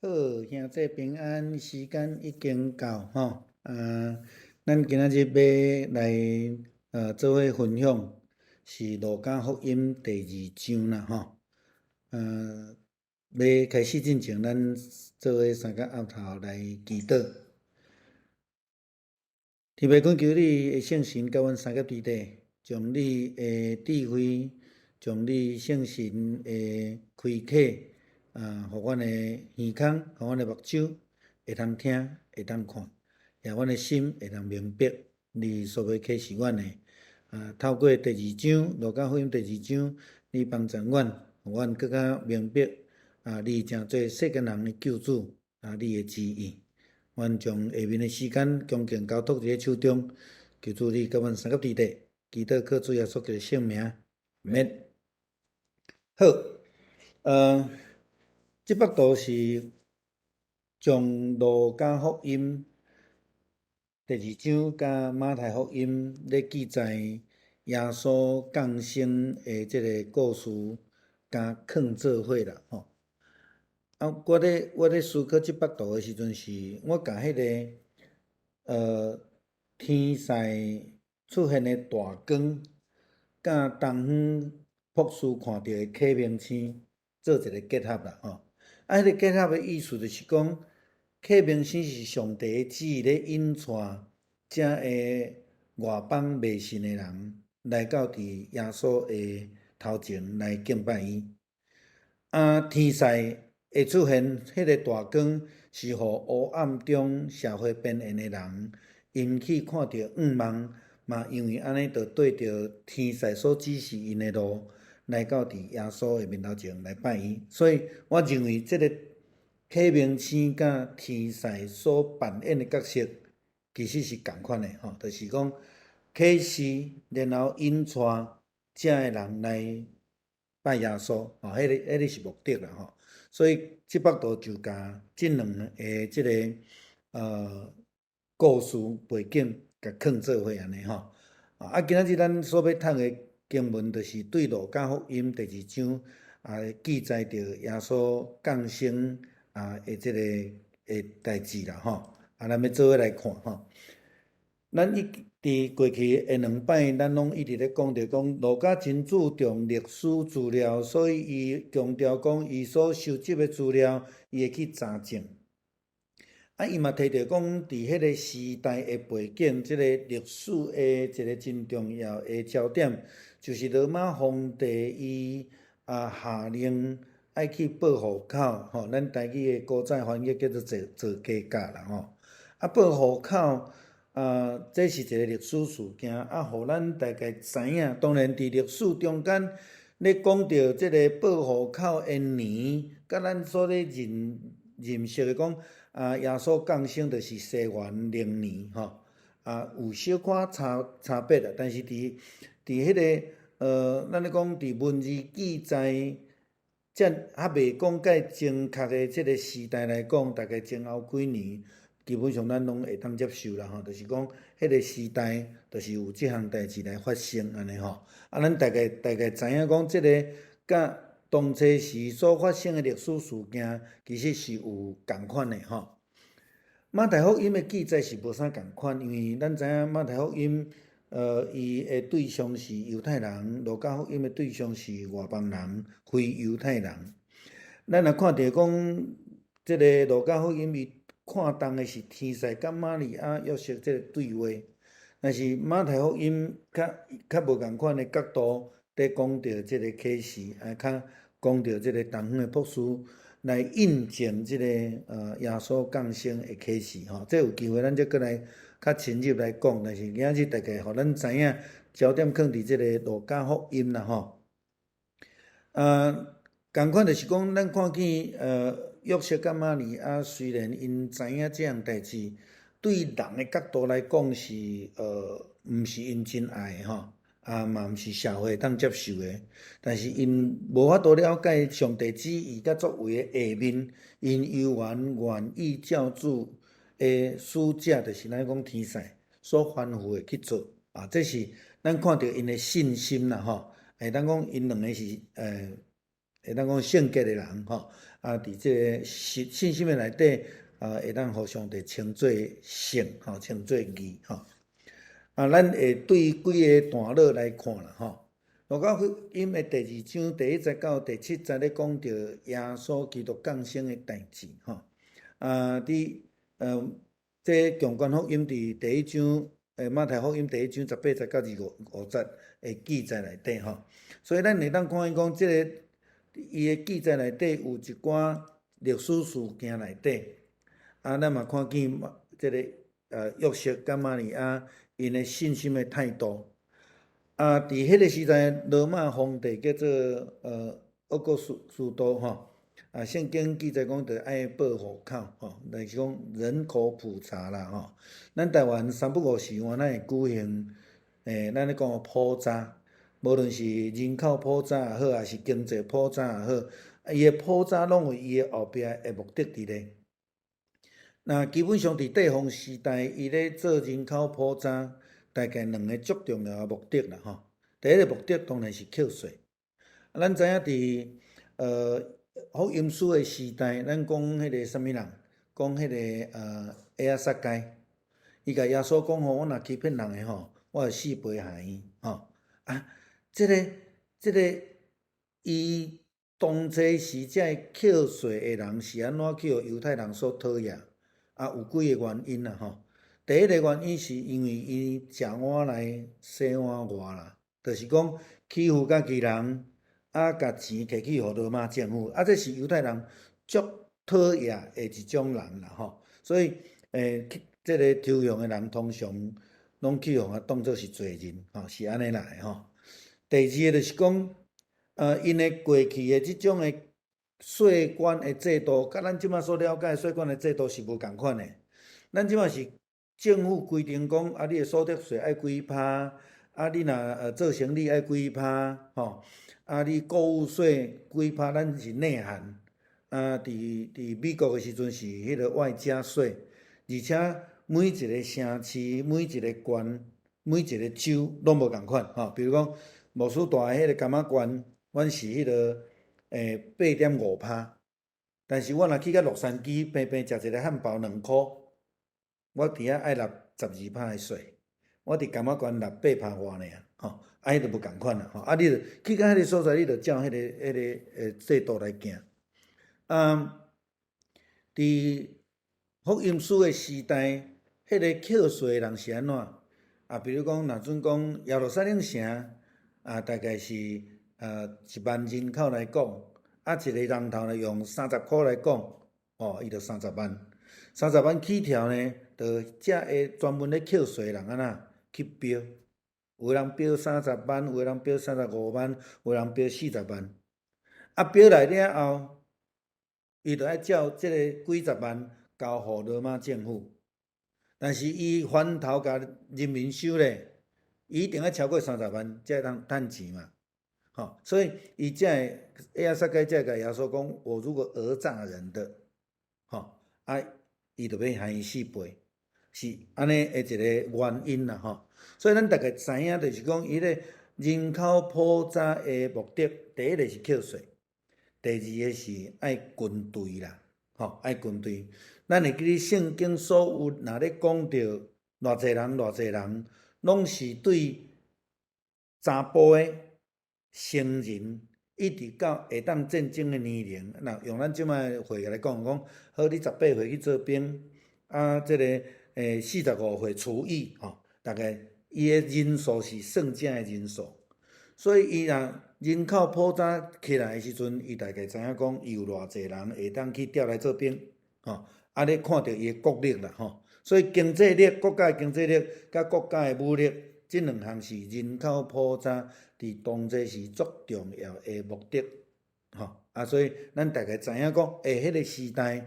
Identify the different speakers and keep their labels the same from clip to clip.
Speaker 1: 好，兄弟平安，时间已经到吼。咱今仔日要来做伙分享是《路加福音》第2章啦吼。要开始之前，咱做伙三个后头来祈祷。天父恳求你的圣神甲阮三个弟弟，将你的智慧，将你圣神的开启，互阮的耳孔，互阮的目睭会通听，会通看，也阮的心会通明白你所要启示阮的。透过第2章路加福音第2章，你帮助阮，互阮更加明白你诚做世间人的救主你的旨意。阮将下面的时间恭敬交托伫你手中，求主你甲阮三个弟弟，祈祷靠主耶稣基督的圣名，免。好，这幅图是从路加福音第2章甲马太福音咧记载耶稣降生的这个故事甲放做伙啦吼。我咧思考这幅图的时阵是，我甲迄个天使出现的大光，甲东方博士看到的启明星做一个结合啦吼。迄个结合的意思就是讲，启明星是上帝的旨意咧引带遮个外邦未信的人来到伫耶稣的头前来敬拜伊。天使会出现，迄个大光是互黑暗中社会边缘的人引起看到愿望，嘛因为安尼，就对着天使所指示因的路，来到伫耶稣的面头前来拜伊。所以我认为这个启明星甲天使所扮演的角色，其实是共款的吼，就是讲启示，然后引带遮个人来拜耶稣吼，迄个是目的啦吼。所以这幅图就甲这两个这个故事背景甲放做伙安尼吼。今仔日咱所要读的经文，就是对路加福音第2章记载着耶稣降生的这个代志啦吼。咱要做伙来看吼。咱伫过去的2摆，咱拢一直咧讲着讲，路加真注重历史资料，所以伊强调讲，伊所收集的资料，伊会去查证。伊嘛提到讲，伫迄个时代的背景，即个历史的一个真重要的焦点，就是罗马皇帝伊下令爱去报户口吼，咱台语的古早翻译叫做做家教啦吼。报户口这是一个历史事件互咱大概知影。当然，伫历史中间咧讲到即个报户口的年，甲咱所咧认识的讲耶稣降生就是西元0年吼，有小可差别啦。但是伫迄个咱咧讲伫文字记载，还未讲介正确的即个时代来讲，大概前后几年。基本上咱拢会当接受啦吼，就是讲迄个时代，就是有即项代志来发生安尼吼。咱大概知影讲，即个甲当初时所发生的历史事件，其实是有共款的吼。马太福音的记载是无啥共款，因为咱知影马太福音，伊的对象是犹太人，路加福音的对象是外邦人，非犹太人。咱若看到讲，即个路加福音伊看重的是天使甲玛利亚约瑟这个对话，但是马太福音较无共款的角度，在讲到这个启示，较讲到这个东方的博士来印证这个耶稣降生的启示吼。这有机会咱再过来较深入来讲，但是今仔日大概互咱知影焦点放伫这个路加福音啦吼。共款就是讲，咱看见约瑟甲玛利亚，虽然因知影这样代志，对人的角度来讲是毋是因真爱吼，嘛毋是社会当接受的，但是因无法度了解上帝旨意甲作为的下面，因犹原愿意照主的使者，就是咱讲天使所吩咐的去做这是咱看到因的信心啦吼。当讲因两个是会当讲圣洁的人吼，伫这个信心的内底，会当互上帝称作圣吼，称作义吼。咱会对几个段落来看啦吼。路加福音的第2章第1节到第7节咧讲到耶稣基督降生的代志吼。这强观福音伫第1章，马太福音第1章18节到25节的记载内底吼。所以咱会当看伊讲，即个伊的记载内底有一寡历史事件内底，咱嘛看见即个约瑟甲玛利亚因的信心的态度。伫迄个时代，罗马皇帝叫做奥古斯都吼。圣经记载讲，着爱报户口吼，就是讲人口普查啦吼。咱台湾3不5时，咱会举行咱咧讲普查，无论是人口普查也好，还是经济普查也好，伊的普查拢有伊的后壁的目的伫咧。那基本上伫地方时代，伊咧做人口普查，大概2个足重要的目的啦吼。第一个目的当然是扣税。咱知影伫福音书的时代，咱讲迄个啥物人，讲迄个埃亚撒该，伊甲耶稣讲吼，我若欺骗人的吼，我会4倍害伊吼。即个伊当初时这扣税的人是安怎去犹太人所讨厌？有几个原因啦吼。第一个原因是因为伊食碗内洗碗外啦，就是讲欺负家己人。甲钱摕去互罗马政府，这是犹太人足讨厌的一种人啦吼。所以即个抽象的人通常拢去互当作是罪人吼，是安尼来吼。第二个就是讲，因的过去的即种的税关的制度，甲咱即马所了解的税关的制度是无共款的。咱即马是政府规定讲，你的所得税爱几趴，你若做生意爱几趴吼。你购物税几趴，咱是内涵。伫美国的时阵是迄个外加税，而且每一个城市、每一个县、每一个州拢无共款吼。比如讲，莫斯大迄个柑仔县，阮是迄个8.5%，但是我若去到洛杉矶，平平食一个汉堡2块，我伫遐爱纳12%的税。我伫柑仔县纳8%外尔吼。迄就无共款啦吼。你着去到迄个所在，你着照迄个制度来行。伫福音书的时代，迄个扣税的人是安怎？比如讲，若准讲耶路撒冷城大概是1万人口来讲，一个人头呢用30块来讲，伊着30万。30万起跳呢，着遮个专门咧扣税的人安怎去标？有人标30万，有人标35万，有人标40万。标来了后，伊就爱照即个几十万交互罗马政府。但是伊翻头甲人民收咧，伊一定要超过30万才会当趁钱嘛。所以伊才会埃亚撒该才甲耶稣讲，我如果讹诈人的，伊就要害伊4倍，是安尼的一个原因啦吼。所以咱大概知影，就是讲伊咧人口普查的目的，第一个是扣税，第二个是爱军队啦，爱军队。咱会记咧圣经所有，若咧讲到偌济人，拢是对查甫的成人，一直到会当战争的年龄。那用咱即摆话来讲，好，你18岁去做兵，即个45岁除役大概。伊的人数是算正的人数，所以伊若人口普查起来的时阵，伊大概知影讲，伊有偌济人会当去调来做兵，咧看到伊的国力啦吼。所以经济力、国家的经济力甲国家的武力，即2项是人口普查伫当初是足重要的目的所以咱大概知影讲，迄个时代，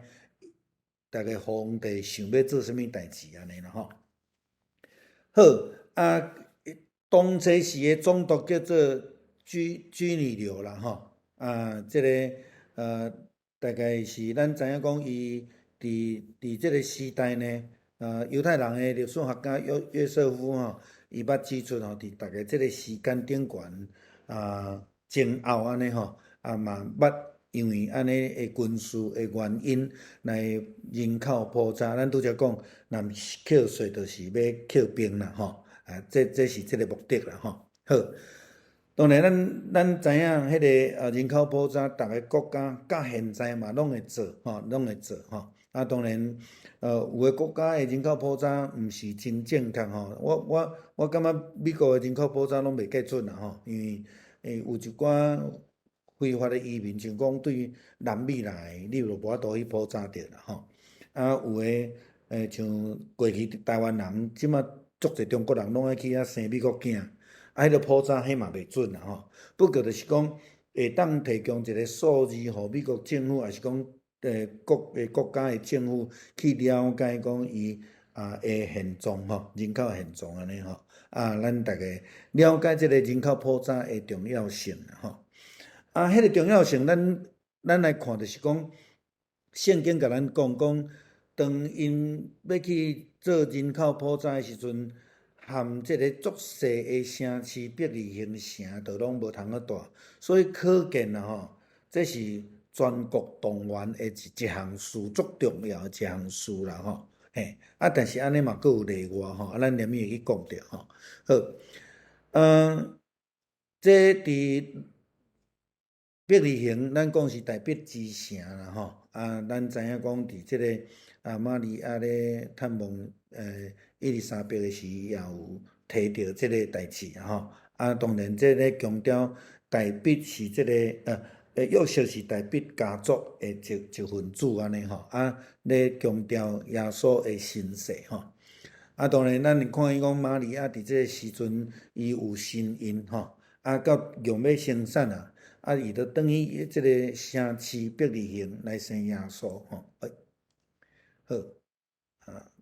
Speaker 1: 大概皇帝想要做啥物代志安尼啦吼。好。当初时的总督叫做居尼流啦吼，即个大概是咱知影讲，伊伫即个时代呢，犹太人的历史学家约瑟夫伊捌指出伫大概即个时间顶悬前后安尼嘛捌因为安尼的军事的原因来人口普查。咱拄则讲，若毋是扣税，就是要扣兵啦吼。这是这个目的啦吼。好，当然咱知影迄个人口普查，逐个国家到现在嘛拢会做吼，拢会做吼。当然，有个国家的人口普查毋是真正确吼。我感觉美国的人口普查拢袂计准啦吼，因为有一寡非法的移民，像讲对南美来的，你就无法度去普查着啦吼。有诶像过去台湾人，即马足侪中国人拢爱去遐生美国囝，迄个普查迄嘛袂准啦吼。不过就是讲会当提供一个数字，互美国政府，也是讲国家的政府去了解讲伊的现状吼，人口现状安尼吼。咱逐个了解即个人口普查的重要性吼。迄个重要性，咱来看，就是讲圣经甲咱讲，当因要去做人口普查的时阵，含即个足细的城市、百里行城，都拢无通去住，所以可见啦吼，这是全国动员的一项事，足重要的一项事啦吼。嘿，但是安尼嘛，佫有例外吼，咱连咪会去讲着吼。好，这伫伯利恒，咱讲是台北之城啦吼。咱知影讲伫即个玛利亚咧探望伊丽莎白的时，也有提到即个代志吼。当然这咧强调台北是即个约瑟是台北家族的一份子安尼吼。咧强调耶稣的身世吼。当然咱看伊讲玛利亚伫即个时阵，伊有身孕吼。到用要生产伊就转去即个城市伯利恒来生耶稣吼。好，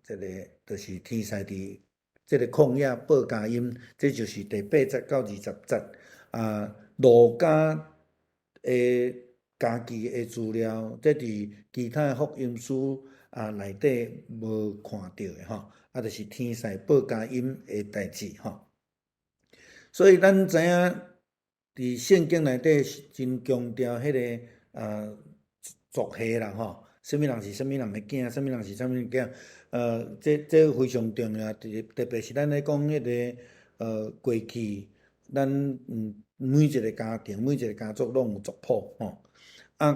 Speaker 1: 即个就是天使伫即个旷野报佳音，这就是第8节到20节。路加的家己的资料，这伫其他福音书内底无看到的吼。就是天使报佳音的代志吼。所以咱知影。伫圣经内底真强调迄个族系啦吼，什么人是什么人的囝，什么人是什么人的囝，这非常重要。特别是咱咧讲迄个过去，咱每一个家庭、每一个家族拢有族谱吼。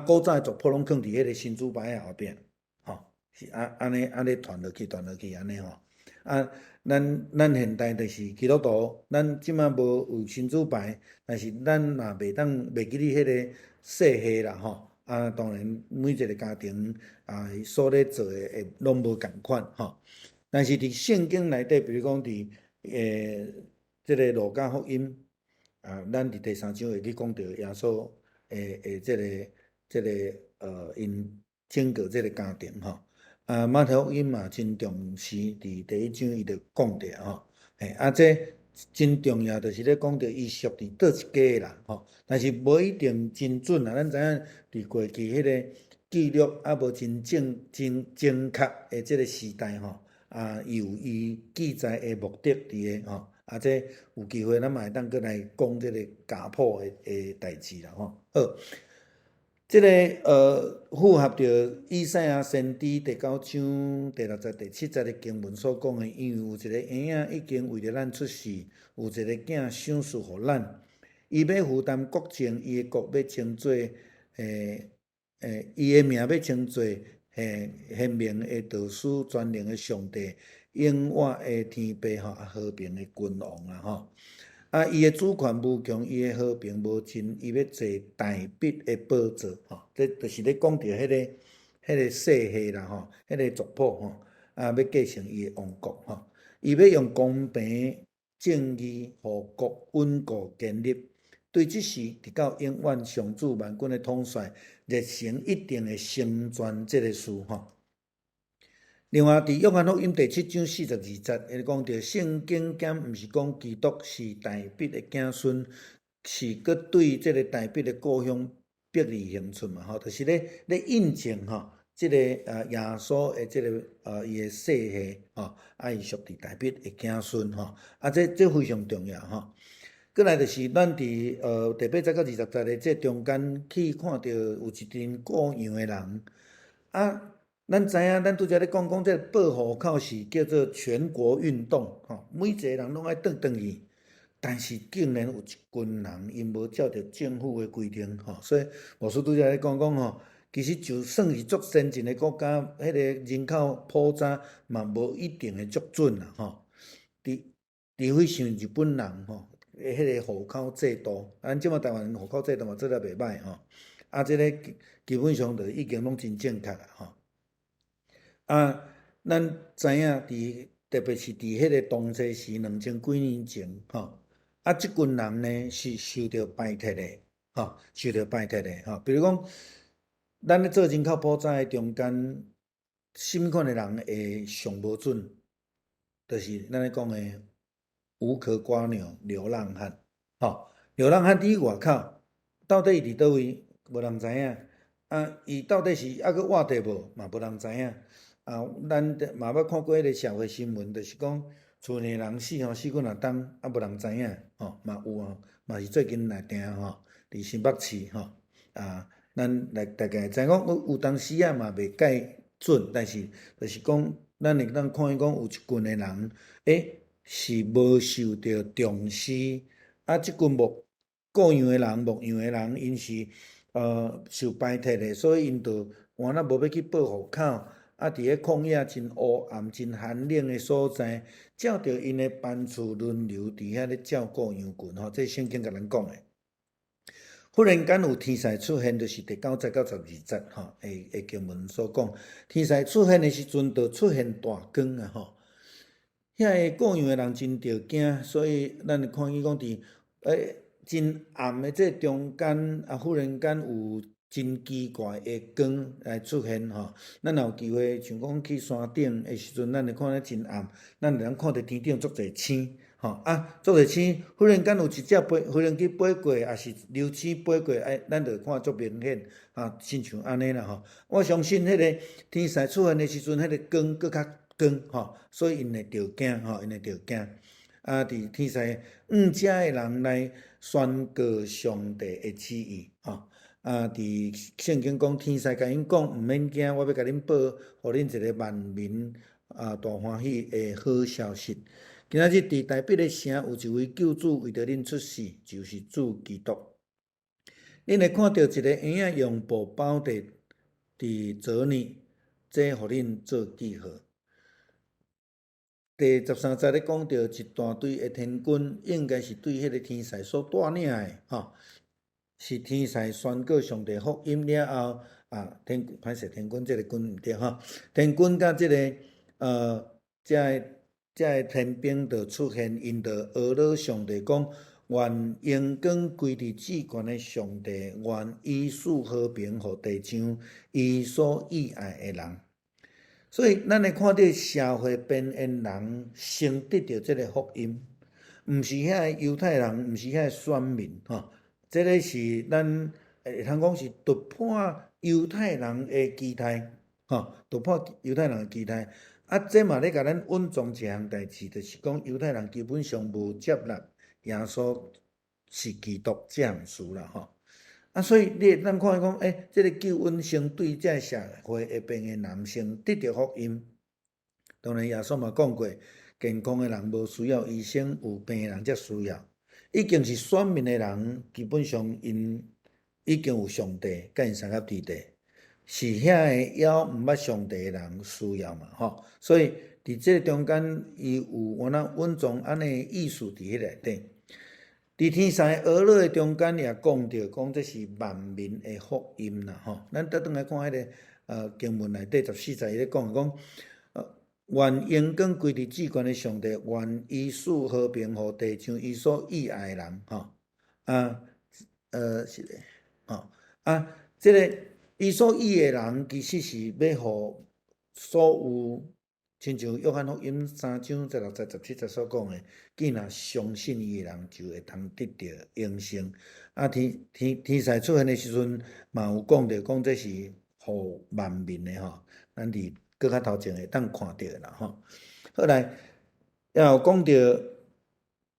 Speaker 1: 古早的族谱拢放伫迄个新主牌后壁吼，是安尼传落去安尼吼。咱现代就是基督徒，咱即马无有新主牌，但是咱若袂记哩迄个世系啦吼。当然每一个家庭所咧做的会拢无共款吼。但是伫圣经内底，比如讲伫即个路加福音咱伫第3章会去讲到耶稣即个因拯救即个家庭吼。马太福音嘛真重视，伫第1章伊就讲着吼。这真重要，就是咧讲着伊属伫倒一家啦吼。但是无一定真准啦，咱知影伫过去迄个记录无真正确的即个时代吼。有伊记载的目的伫个吼。这有机会咱嘛会当过来讲即个家谱的代志啦吼。好。即个符合着以赛亚先知第9章第6节、第7节的经文所讲的，因为有一个婴仔已经为着咱出世，有一个囝赏赐互咱，伊要负担国政，伊的国要称作伊的名要称作贤明的导师、全能的上帝、永远的天父吼，和平的君王啦吼。伊的主权无穷，伊的和平无尽，伊要坐大笔的宝座吼。这就是咧讲到迄个世系啦吼，迄个族谱吼。要继承伊的王国吼。伊要用公平正义，互国稳固建立。对即时直到永远，上主万军的统帅，热诚一定会成全即个事吼。另外，伫约翰福音第7章42节，会讲到圣经减毋是讲基督是大卫的子孙，是搁对即个大卫的故乡伯利恒出嘛吼，就是咧印证吼，即个耶稣的即个伊的世系吼，伊属伫大卫的子孙吼。这非常重要吼。过来就是咱伫第8节到20节的这中间去看到有一群各样的人啊。咱知影，咱拄则咧讲这报户口是叫做全国运动，每一个人拢爱转去，但是竟然有一群人因无照着政府的规定，所以牧师拄则咧讲其实就算是足先进的国家，迄个人口普查嘛无一定会足准啦，除非像日本人迄个户口制度，咱即马台湾户口制度嘛做得袂歹啊，即个基本上就已经拢真正确啦啊，咱知影特别是伫迄个当初是2000几年前啊，即群人呢是受到排斥的受到排斥的比如讲，咱咧做人口普查的中间，什么款的人会上无准？就是咱咧讲的无壳瓜牛、流浪汉流浪汉伫外口，到底伊伫倒位，无人知影啊，伊到底是还佫活着无，嘛无人知影。啊，咱嘛捌看过迄个社会新闻，就是讲厝内人死死几若冬，啊无人知影嘛有嘛是最近来定伫新北市啊，咱大概知影讲有当时啊嘛袂介准，但是就是讲咱会当看见讲有一群的人是无受到重视，啊，即群各样的人、模样的人，因是受排斥的，所以因就换那无要去报户口。啊，伫个旷野真黑暗、真寒冷的所在，照着因的班次轮流伫遐咧照顾羊群这圣经甲咱讲的。忽然间有天使出现，就是第9节到12节的经文所讲。天使出现的时阵，就出现大光啊遐个各样的人真着惊，所以咱会看见讲伫真暗的这中间啊，忽然间有真奇怪的光来出现咱若有机会像讲去山顶的时阵，咱会看到真暗，咱会通看到天顶足侪星足侪星，忽然间有一只飞人机飞过，也是流星飞过，咱就看足明显亲像安尼啦我相信迄个天使出现的时阵，迄个光搁较光所以因会着惊因会着惊啊！伫天使遮的人来宣告上帝的旨意伫圣经讲天使甲因讲，毋免惊，我要甲恁报，互恁一个万民大欢喜的好消息。今仔日伫台北的城有一位救主为着恁出世，就是主基督。恁会看到一个婴仔用布包伫泽里，这互恁做记号。第13节咧讲到一大堆的天军，应该是对迄个天使所带领的是天使宣告上帝福音了后歹势天军这个军毋对天军甲这个这天兵就出现，因就讹恼上帝讲，愿荣光归伫至高的上帝，愿伊赐和平互地上伊所喜爱的人。所以，咱会看到社会边缘人先得到这个福音，毋是遐个犹太人，毋是遐个选民这个是咱会通讲是突破犹太人的期待突破犹太人的期待这嘛咧甲咱稳装一项代志，就是讲犹太人基本上无接纳耶稣是基督这样事啦所以咱看讲这个救恩先对这社会下边的人先得到福音。当然，耶稣嘛讲过，健康的人无需要医生，有病的人才需要。已经是选民的人，基本上因已经有上帝甲因三合伫地，是遐个还毋捌上帝的人需要嘛所以伫这中间，伊有原来稳装安尼意思伫迄内底。伫天使讹恼的中间，也讲到讲这是万民的福音啦咱倒转来看迄个经文内底14节伊咧讲愿荣光归伫至高的上帝，愿伊赐和平互地上伊所喜爱的人是咧这个伊所喜的人，其实是要互所有，亲像约翰福音3章16节、17节所讲的，既若相信伊的人，就会通得到永生。天使出现的时阵，嘛有讲到讲这是互万民的咱伫搁较头前会当看到啦好来，也有讲到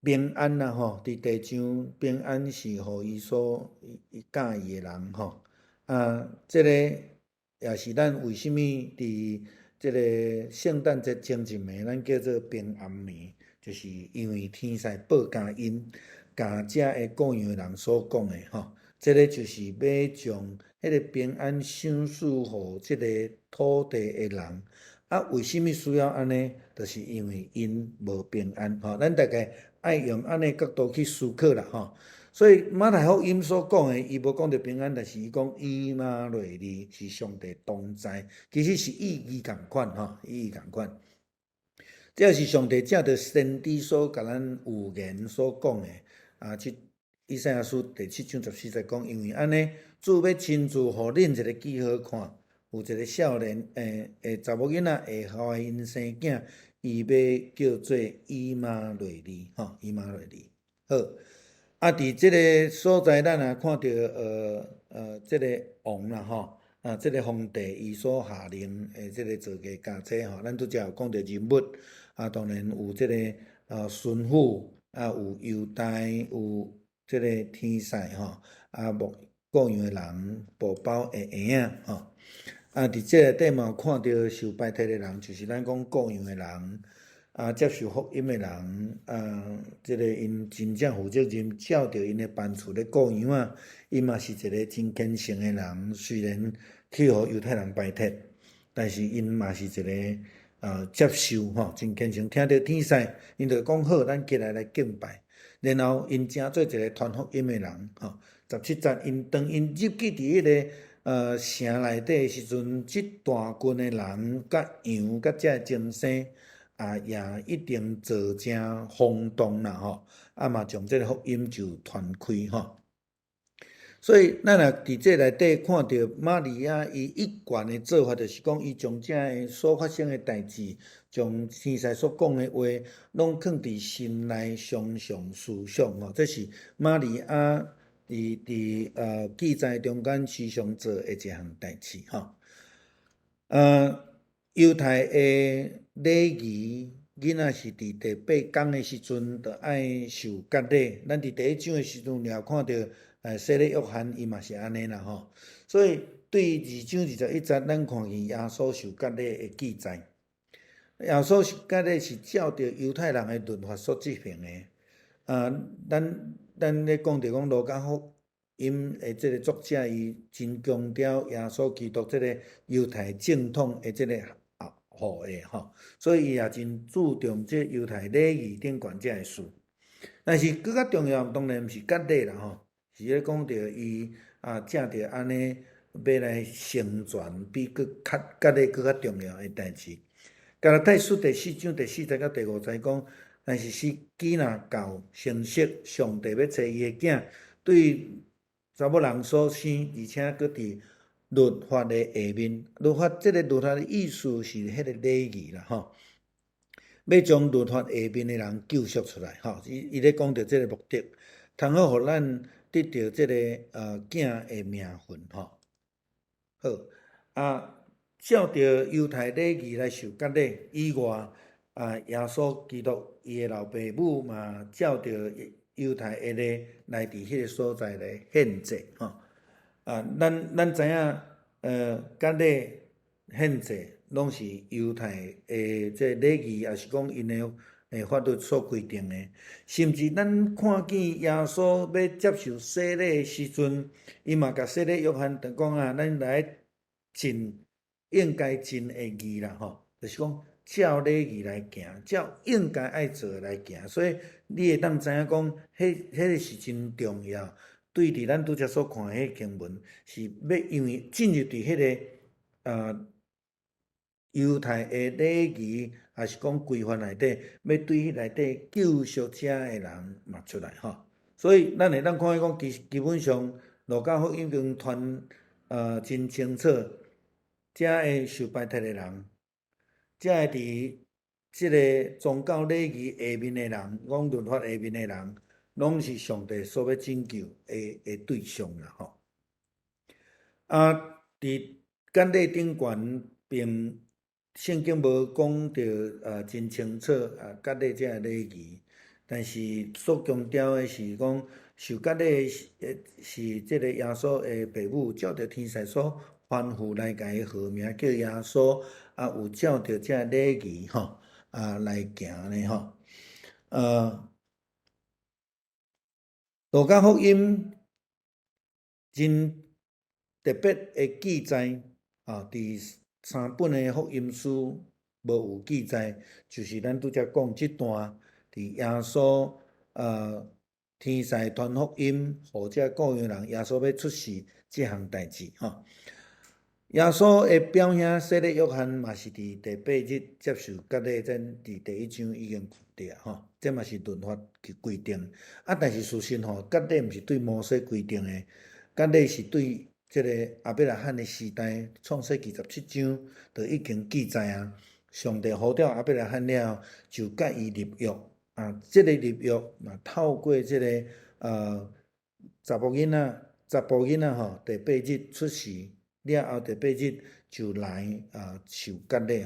Speaker 1: 平安啦吼，伫地上平安是互伊所喜伊诶人吼。即个也是咱为虾物伫即个圣诞节前一暝，咱叫做平安暝，就是因为天使报佳音，甲遮个顾羊诶人所讲诶吼。即个就是要将迄个平安赏赐互即个土地诶人。为虾物需要安尼？就是因为因无平安吼。咱大概爱用安尼角度去思考啦吼。所以马太福音所讲的，伊无讲到平安，但是伊讲以马内利是上帝同在，其实是意义共款吼，意义共款。这是上帝借着先知所甲咱预言所讲的即以赛亚书第7章14节讲，因为安尼，主要亲自互恁一个记号看，有一个少年查某囡仔会怀孕生囝，伊要叫做以马内利吼，以马内利。好。伫即个所在，咱也看到即个王啦吼，即个皇帝伊所下令即个做个驾车吼，咱拄则有讲到人物，当然有即个孙虎，有犹大，有即个天使吼，牧各样诶人，宝宝诶婴仔吼。伫即个底嘛有看到受拜托诶人，就是咱讲各样诶人。接受福音诶人，即个因真正负责任，照着因诶班次咧顾羊仔，伊嘛是一个真虔诚诶人。虽然去互犹太人拜托，但是因嘛是一个接受吼，真虔诚。听到天使，因就讲好，咱起来敬拜。然后因正做一个传福音诶人吼。17节，当因入去伫迄个城内底时阵，即大群诶人甲羊甲遮精生。也一定做正轰动啦吼，嘛将这个福音就传开吼。所以咱若伫这内底看到玛利亚伊一贯的做法，就是讲伊将遮个所发生的代志，将天使所讲的话，拢藏伫心内，常常思想吼。这是玛利亚伫记载中间时常做的一项代志吼。犹太的礼仪，囡仔是伫第8天的时阵，就爱受割礼。咱伫第1章的时阵也看到，洗礼约翰伊嘛是安尼啦吼。所以对2章21节，咱看见耶稣受割礼的记载。耶稣受割礼是照着犹太人的律法所执行的。咱咧讲着讲路加福因的即个作者，伊真强调耶稣基督即个犹太正统的即个护的吼，所以伊也真注重即犹太礼仪顶悬遮个事。但是更较重要，当然毋是割礼啦吼，是咧讲着伊正着安尼要来成全比割礼更较重要的代志。加拉太书第4章第4节到第5节讲，但是时机若到成熟，上帝要找伊的囝，对查某人所生，而且搁伫律法的下面。律法即个律法的意思是迄个礼仪啦吼，要将律法下面的人救赎出来吼。伊咧讲着即个目的，通好互咱得到即个囝的名分吼。好照着犹太礼仪来受割礼以外，耶稣基督伊的老爸母嘛，照着犹太的礼来伫迄个所在来献祭吼。咱知影，割礼、献祭拢是犹太的这礼仪，也是讲因的法律所规定的。甚至咱看见耶稣要接受洗礼的时阵，伊嘛甲洗礼约翰就讲咱来尽应该尽的义啦吼，就是讲照礼仪来行，照应该爱做来行。所以你会当知影讲，迄个是真重要。对伫咱拄则所看迄经文，是要因为进入伫迄个犹太的礼仪，也是讲规范内底，要对迄内底救赎者的人嘛出来吼。所以咱会当看见讲，基本上路加福音经传真清楚。遮个受拜托的人，遮个伫即个宗教礼仪下面的人，讲律法下面的人，拢是上帝所要拯救的对象啦吼。伫割礼顶悬，并圣经无讲着真清楚割礼遮个礼仪，但是所强调的是讲，受割礼是即个耶稣的父母，照着天使所吩咐来甲伊号名叫耶稣，有照着这礼仪来行呢路加福音真特别的记载伫3本的福音书无有记载，就是咱拄则讲即段伫耶稣天使传福音，互这个羊人耶稣要出世即项代志耶稣的表兄洗礼约翰嘛是伫第8日接受割礼，咱伫第1章已经看着这嘛是律法规定。但是事实割礼毋是对摩西规定的，割礼是对即个亚伯拉罕的时代，创世纪17章就已经记载上帝呼召亚伯拉罕了，就甲伊立约即个立约嘛透过即个查甫囡仔第8日出世了后，第8日就来受割礼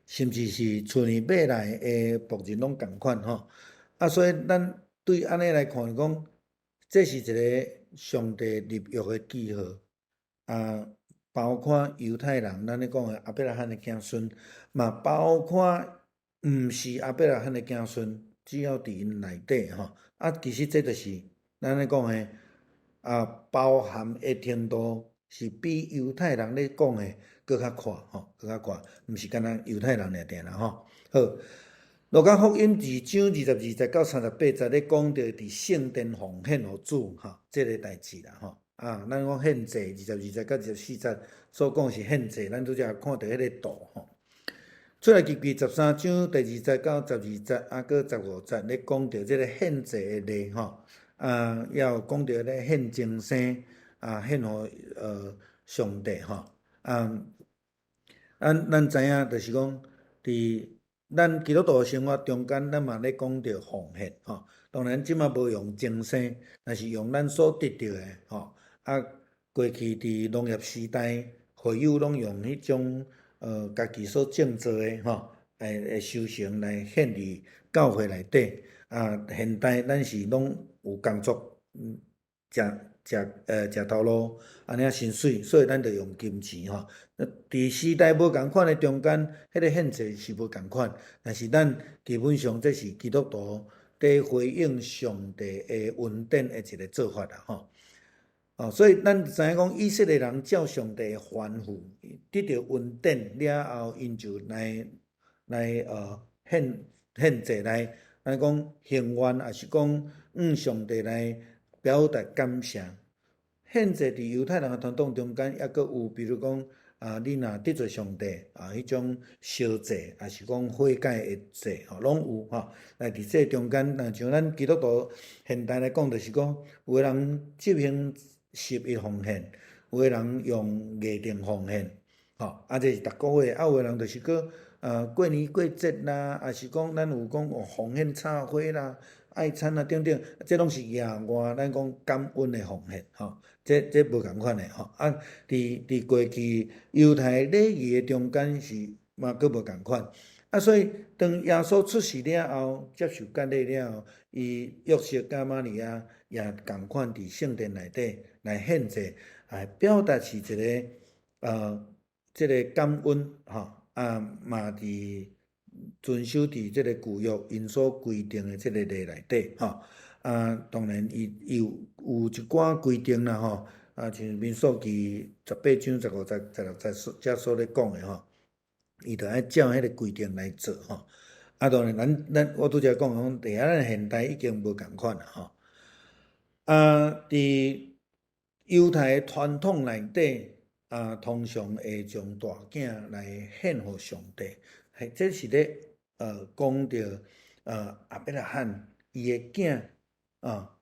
Speaker 1: 甚至是厝里买来的仆人拢共款所以咱对安尼来看讲，这是一个上帝立约的记号包括犹太人咱咧讲的亚伯拉罕的子孙，嘛包括毋是亚伯拉罕的子孙，只要伫因内底其实这就是咱咧讲的包含的程度是比犹太人咧讲的搁较宽搁较宽，毋是干那犹太人尔定啦好，路加福音2章22节到38节咧讲到伫圣殿奉献互主这个代志啦咱讲献祭22节到24节所讲是献祭，咱拄则看到迄个图出来记13章第2节到12节搁15节咧讲到即个献祭的礼要讲到咧献精生献互上帝咱知影就是讲伫咱基督徒生活中间，咱嘛咧讲到奉献当然即马无用精生，但是用咱所得到的过去伫农业时代，会友拢用迄种家己所种做的来修行来献伫教会内底现代咱是拢有工作食头路安尼薪水，所以咱着用金钱伫时代无共款的中间，迄个献祭是无共款，但是咱基本上这是基督徒伫回应上帝的恩典的一个做法啦所以咱知影讲以色列人照上帝的吩咐，得到恩典了后，因就来献祭来，咱讲行愿，也是讲上帝来表达感谢。献祭伫犹太人的传统中间，抑阁有，比如讲你若得罪上帝迄种烧祭，也是讲悔改的祭拢有来伫这中间，像咱基督徒现代来讲，就是讲有的人执行11奉献，有的人用月定奉献这是逐个月有的人就是过年过节啦，也是讲咱有讲奉献插花啦、爱餐啊等等，这拢是野外咱讲感恩的奉献这无共款的伫过去犹太礼仪的中间是嘛佫无共款所以当耶稣出世了后，接受割礼了后，伊约瑟甲玛利亚也共款伫圣殿内底来献祭，表达是一个这个感恩嘛伫遵守伫这个旧约因所规定的这个礼内底当然伊有一寡规定啦像民数记18章15节16节遮所咧讲的伊着爱照迄个规定来做当然我拄则讲咱现代已经无共款啦伫犹太的传统内底通常会将大囝来献互上帝，这是咧讲到亚伯拉罕伊的囝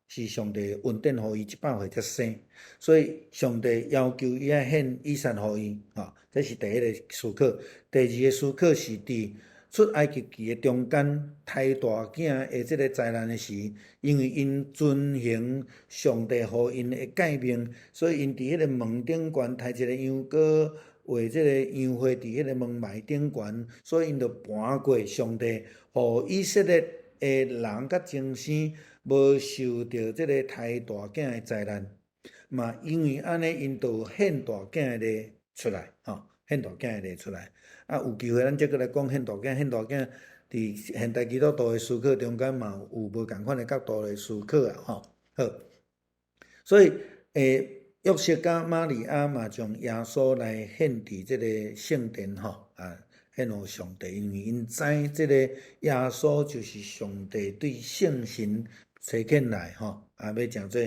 Speaker 1: 是上帝恩典予伊100岁才生，所以上帝要求伊爱献以撒予伊这是第一个思考。第二个思考是伫出埃及记的中间，胎大囝的这个灾难的时，因为因遵行上帝予因的诫命，所以因伫迄个门顶悬抬一个羊羔，画这个羊花伫迄个门楣顶悬，所以因就盘过上帝，予以色列的人甲精神无受到即个胎大囝的灾难，嘛因为安尼，因就献大囝的例出来，献大囝的例出来。啊，有机会咱再过来讲献大囝，献大囝伫现代基督徒的思考中间嘛有无共款的角度来思考啊，好，所以约瑟甲玛利亚嘛将耶稣来献伫即个圣殿献互上帝，因为因知即个耶稣就是上帝对圣神差遣来要成做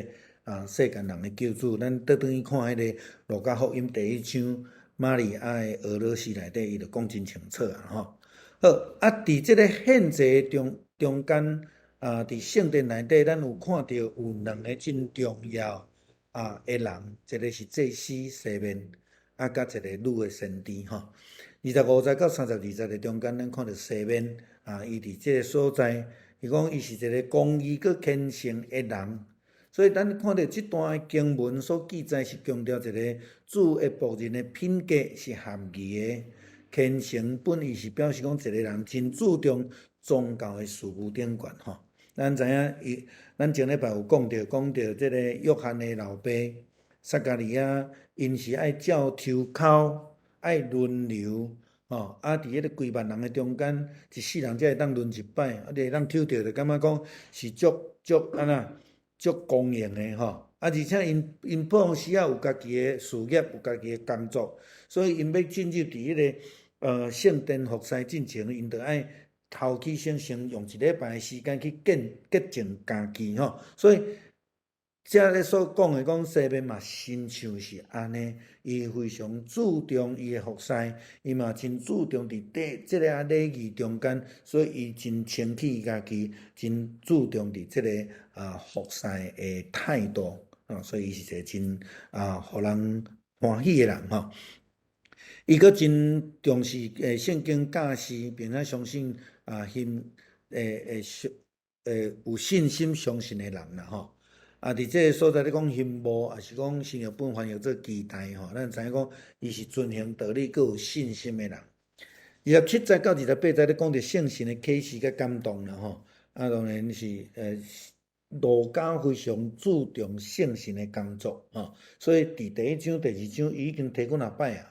Speaker 1: 世间人的救主。咱倒转去看迄个路加福音第1章，玛利亚的俄罗斯内底，伊就讲真清楚好，伫即个献祭中间伫圣殿内底，咱有看到有2个真重要的人，一个是祭司西面，甲一个女的先知25节到32节的中间，咱看到西面伊伫即个所在，伊讲伊是一个公义佮虔诚的人，所以咱看到即段的经文所记载是强调一个主的仆人的品格是合宜的。虔诚本意是表示讲一个人真注重宗教的事务顶悬咱知影咱前礼拜有讲到即个约翰的老爸撒加利亚，因是爱照抽口，爱轮流伫迄个几万人的中间，一世人才会当轮一摆，会当抽着，就感觉讲是足公平的而且因保时有家己的事业，有家己的工作，所以因要进入伫迄个圣殿服侍进前，因就爱头起先用1礼拜的时间去洁净家己所以遮咧所讲的讲西面嘛，亲像是安尼，伊非常注重伊的服侍，伊嘛真注重伫即个礼仪中间，所以伊真清气家己，真注重伫即个服侍的态度所以伊是一个真互人欢喜的人伊阁真重视圣经教示，并且相信有信心相信的人啦伫这个所在咧讲信慕，也是讲新日本翻译做期待咱知影讲伊是遵行道理，阁有信心的人。27节到28节咧讲到圣神的启示甲感动啦当然是路加非常注重圣神的工作所以伫第1章、第2章伊已经提过2摆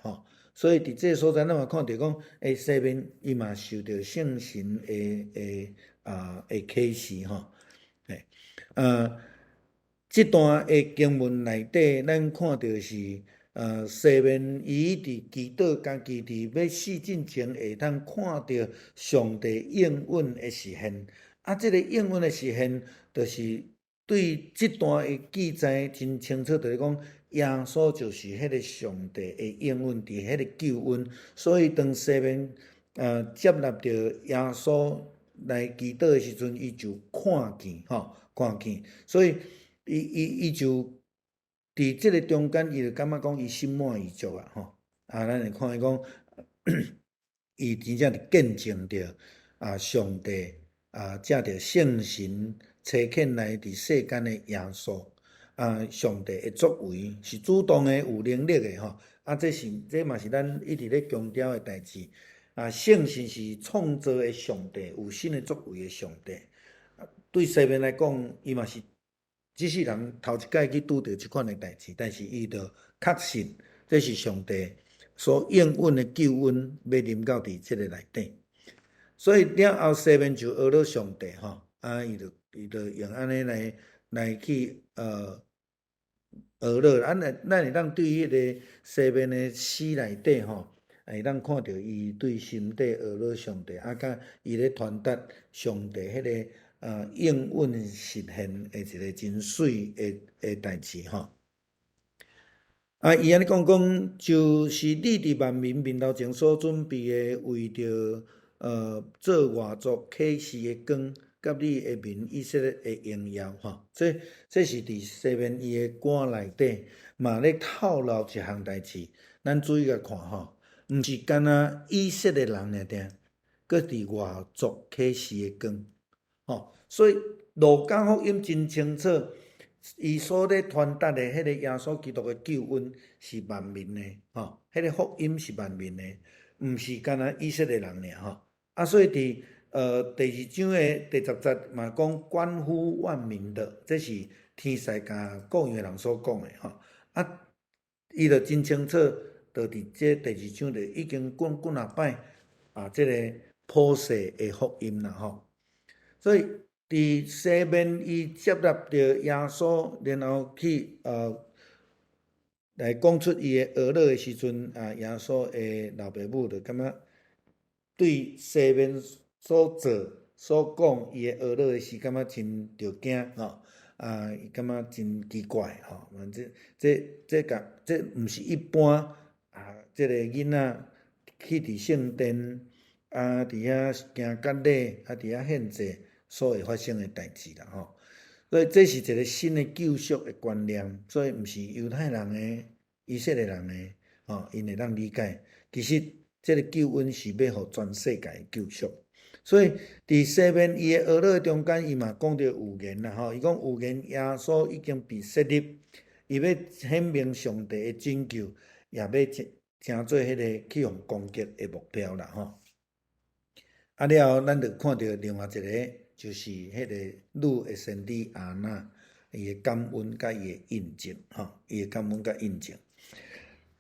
Speaker 1: 所以伫这个所在，咱嘛看到讲西面伊嘛受到圣神的启示这段的经文内底，咱看到是西面伊伫祈祷家己伫要死进前会当看到上帝应允的实现这个应允的实现，就是对这段的记载真清楚，就是讲耶稣就是迄个上帝的应允，伫迄个救恩，所以当西面接纳到耶稣来祈祷的时阵，伊就看见看见，所以伊就伫即个中间，伊就感觉讲伊心满意足咱会看伊讲伊真正是见证着上帝借着圣神差遣来伫世间的耶稣上帝的作为是主动的、有能力的这嘛是咱一直咧强调的代志圣神是创造的上帝，有新的作为的上帝对西面来讲，伊嘛是即世人头一摆去拄到即款的代志，但是伊就确信这是上帝所应允的救恩，要临到伫即个内底。所以了后西面就学了上帝伊就用安尼来去学了，咱会当对迄个西面的诗内底会当看到伊对心底学了上帝，甲伊咧传达上帝迄个应允实现的一个真水的代志伊安尼讲，就是你伫万民面头前所准备的，为着做外族启示的光，甲你的民以色列的荣耀这是伫西面伊的歌内底嘛咧透露一项代志，咱注意甲看毋是干那以色列人尔定，阁伫外族启示的光所以路加福音真清楚，伊所咧传达的迄个耶稣基督的救恩是万民的迄个福音是万民的，毋是干那以色列人尔所以伫第二章的第10节嘛讲关乎万民的，这是天使甲各样的人所讲的吼。啊，伊就真清楚，就伫这第二章就已经几啊摆这个普世的福音啦吼。所以伫西面伊接纳着耶稣，然后去来讲出伊的学乐的时阵，耶稣的老爸母就感觉对西面所做所讲伊的学乐的事，感觉真着惊吼。伊感觉真奇怪吼，这毋是一般这个囡仔去伫圣殿伫遐行割礼伫遐献祭所会发生的代志啦吼。所以这是一个新的救赎的观念，所以毋是犹太人的、以色列人的因会当理解。其实这个救恩是要互全世界救赎。所以伫西面伊的学乐中间，伊嘛讲到预言啦吼。伊讲预言耶稣已经被设立，伊要显明上帝的拯救，也要成做迄个去互攻击的目标啦吼。了后，咱就看到另外一个，就是迄个女的先知亚那，伊的感恩甲伊的印证吼，伊的感恩甲印证。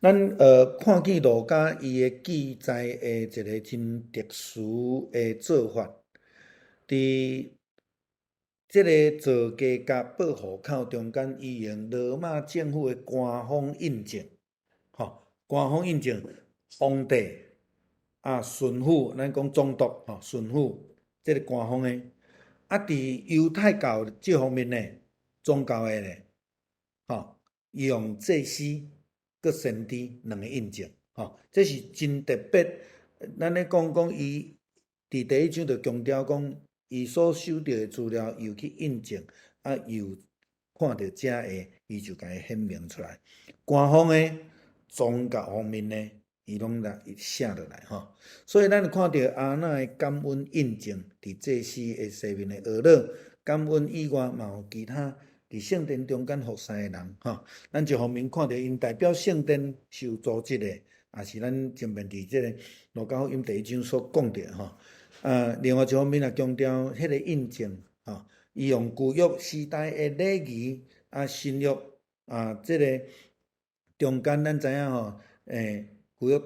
Speaker 1: 咱看见路加伊的记载的一个真特殊的做法，伫这个造价甲报户口中间，伊用罗马政府的官方印证，官方印证皇帝巡抚，咱讲总督巡抚，这个官方的。伫犹太教这方面呢，宗教的呢，伊用祭司佮先知两个印证，这是真特别。咱咧讲伊伫第一章就强调讲，伊所收到的资料又去印证，又看到这个，伊就甲伊显明出来。官方的宗教方面呢，伊拢来写落来吼。所以咱看到亚那的感恩印证伫祭司的西面的学乐，感恩以外嘛有其他伫圣殿中间服侍的人吼。咱一方面看到因代表圣殿受组织的，也是咱前面伫这个路加福音第1章所讲的吼。另外一方面也强调迄个印证伊用旧约时代的礼仪新约这个中间咱知影吼，旧约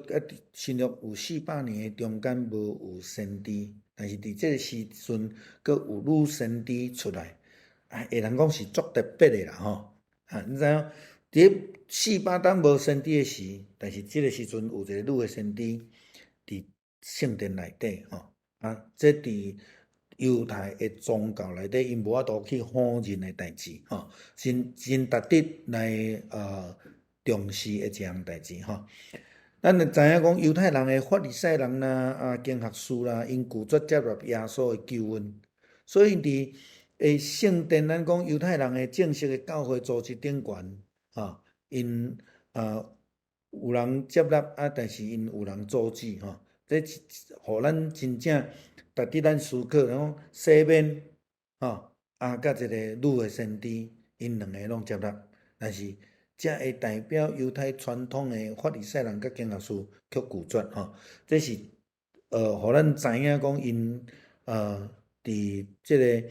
Speaker 1: 新约有400年的中间无有先知，但是伫这个时阵，阁有女先知出来，会人讲是足特别的啦吼。你知影？伫400当无先知的时，但是这个时阵有一个女的先知伫圣殿内底吼。这伫犹太的宗教内底，因无法度去否认的代志吼，真值得来重视的一项代志吼。咱就知影讲犹太人的法利赛人啦、经学士啦，因拒绝接纳耶稣的救恩，所以伫圣殿，咱讲犹太人的正式的教会组织顶悬因有人接纳但是因有人阻止吼。这互咱真正值得咱思考，然后西面甲一个女的先知，因两个拢接纳，但是这会代表犹太传统的法利赛人甲经学士却拒绝吼。这是互咱知影讲因伫这个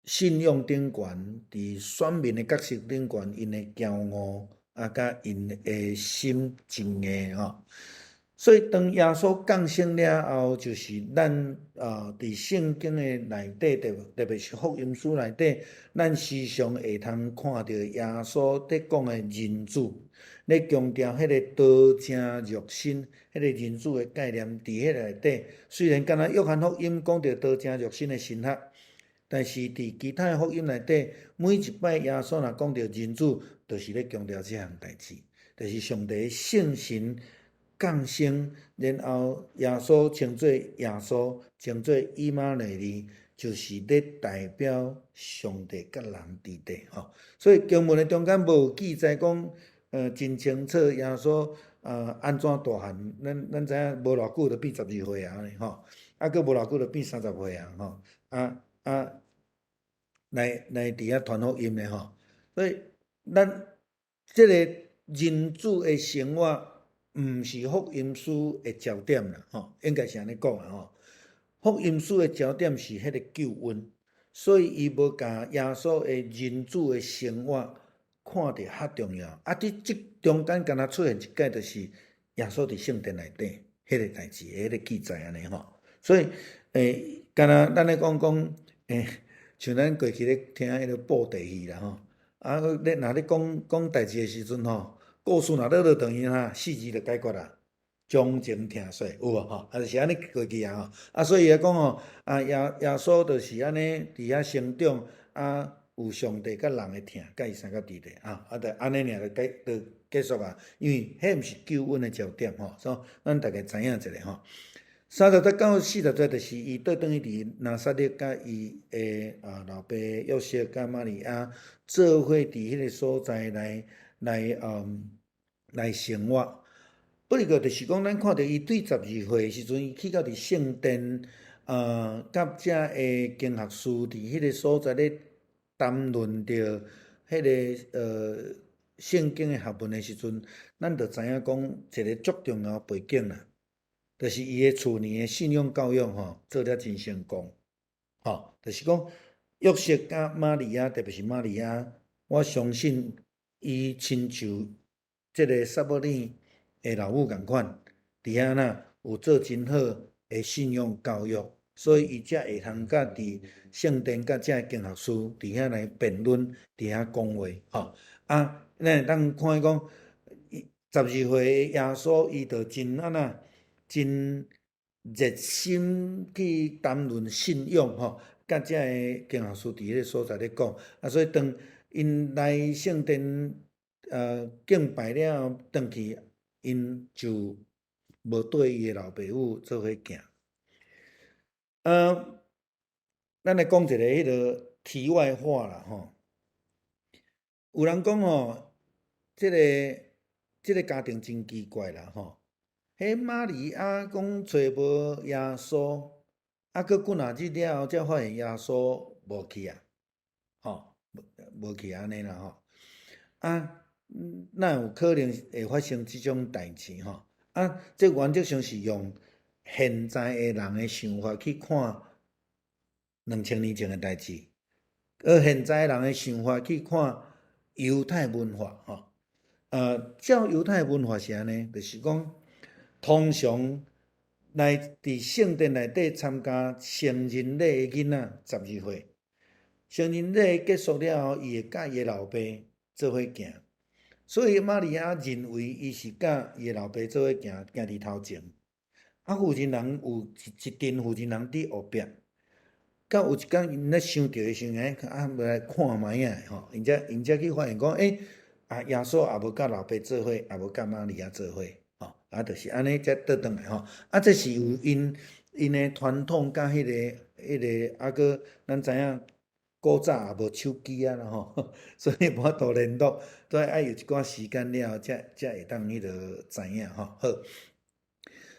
Speaker 1: 信用顶悬，伫选民的角色顶悬，因的骄傲甲因的心真硬吼。所以，当耶稣降生了后，就是咱伫圣经的内底，特别是福音书内底，咱时常会通看到耶稣伫讲的人子，咧强调迄个道成肉身，迄个人子的概念伫迄内底。虽然敢若约翰福音讲到道成肉身的神学，但是伫其他的福音内底，每一摆耶稣若讲到人子，就是咧强调这项代志，就是上帝圣神降生，然后耶稣称作耶稣，称作以马内利，就是咧代表上帝甲人伫地吼。所以经文的中间无有记载讲，真清楚耶稣安怎大汉，咱知影无偌久就变12岁啊吼，佫无偌久就变30岁啊吼，来伫遐传福音的吼。所以咱这个人子的生活，毋是福音书的焦点啦，应该是安尼讲吼。福音书的焦点是迄个救恩，所以伊无甲耶稣的人子的生活看得较重要。伫即中间，敢若出现一解，就是耶稣伫圣殿内底迄个代志，迄个记载安尼吼。所以，敢若咱咧讲，像咱过去咧听迄个布袋戏啦吼，若咧讲代志的时阵吼，故事若落长去4字就解决啦。将情听说有无吼？就是安尼过去吼。所以讲吼，耶稣就是安尼伫遐成长，有上帝甲人的听，甲伊三角地带就安尼尔就结束啊。因为迄毋是救恩的焦点吼，所以咱大家知影一下吼。30节到40节就是伊倒转去伫拿撒勒，甲伊的老爸约瑟甲玛利亚做伙伫迄个所在来生活。不过就是讲，咱看到伊对12岁时阵，伊去到伫圣殿，甲遮的经学士伫迄个所在咧谈论着迄个圣经的学问的时阵，咱就知影讲一个足重要背景啦，就是伊的厝年的信仰教育吼做了真成功，就是讲约瑟甲玛利亚，特别是玛利亚，我相信伊亲像即个撒母耳的老母共款，伫遐有做真好的信仰教育，所以伊才会通甲伫圣殿甲遮经学士伫遐来辩论，伫遐讲话咱会当看伊讲，12岁的耶稣，伊就真热心去谈论信仰甲遮的经学士伫迄个所在咧讲，所以当因来圣殿敬拜了后，转去。因就无对伊的老爸母做伙行。咱来讲一个迄个题外话啦吼。有人讲吼，即个家庭真奇怪啦吼。迄玛利亚讲找无耶稣，佫几若日了后，才发现耶稣无去无去安尼啦吼。哪有可能会发生即种代志吼？这原则上是用现在的人的想法去看2000年前的代志，而现在人的想法去看犹太文化吼。照犹太文化是安尼，就是讲通常来伫圣殿内底参加成人礼的囡仔12岁，成人礼结束了后，伊会甲伊的老爸做伙行。所以玛利亚认为伊是甲伊的老爸做伙行伫头前，负责人有一阵负责人伫后壁，到有一天因咧想着的时候，要来看卖啊吼，因才去发现讲，耶稣也无甲老爸做伙，也无甲玛利亚做伙就是安尼才倒转来吼。这是有因的传统甲迄个佫咱知影。古早也无手机啦吼，所以无法度联络，都爱有一寡时间了后，才会当迄个知影好，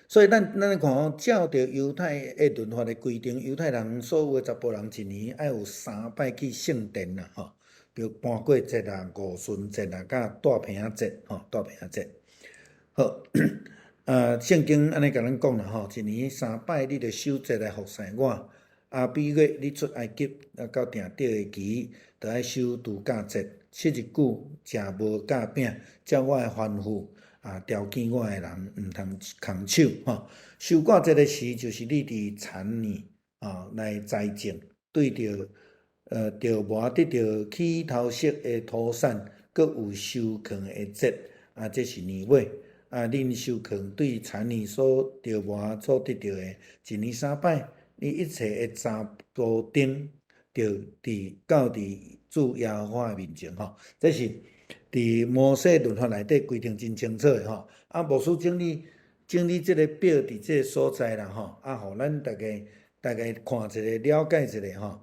Speaker 1: 所以咱看照着犹太的律法的规定，犹太人所有的查甫人一年爱有3摆去圣殿啦吼，比如搬过节五旬节甲大平节大平节。好，圣经安尼甲咱讲啦吼，一年3摆，你着守节来服侍我。比月你出埃及到定地的期，着爱守度假节，7日久，食无假饼，照我的吩咐调见我的人，毋通空手守寡节的时，就是你伫残年来栽种，对着着磨得着起头色的土产，阁有收藏的节这是年尾恁收藏对残年所着磨所得着的，一年3摆。你一切的查甫丁，着到伫主耶和华面前这是伫摩西律法内底规定真清楚的牧师整理这个表伫这个所在啦互咱大家看一下，了解一下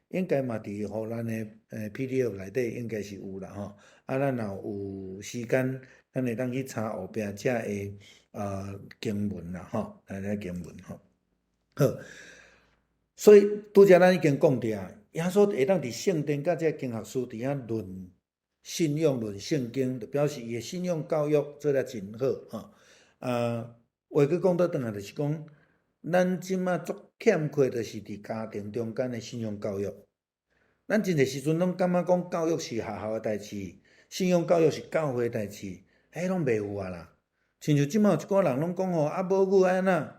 Speaker 1: 应该嘛伫互咱的PDF 内底应该是有啦咱若有时间，咱会当去查后壁遮的经文啦来经文好，所以拄则咱已经讲着耶稣会当伫圣殿甲遮经学士伫遐论信仰、论圣经，就表示伊的信仰教育做了真好话佫讲倒转来，就是讲咱即马足欠缺就是伫家庭中间的信用教育。咱真侪时阵拢感觉讲教育是学校的代志，信用教育是教会的代志，迄拢袂有啊啦。亲像即马有一寡人拢讲吼，啊母语安怎？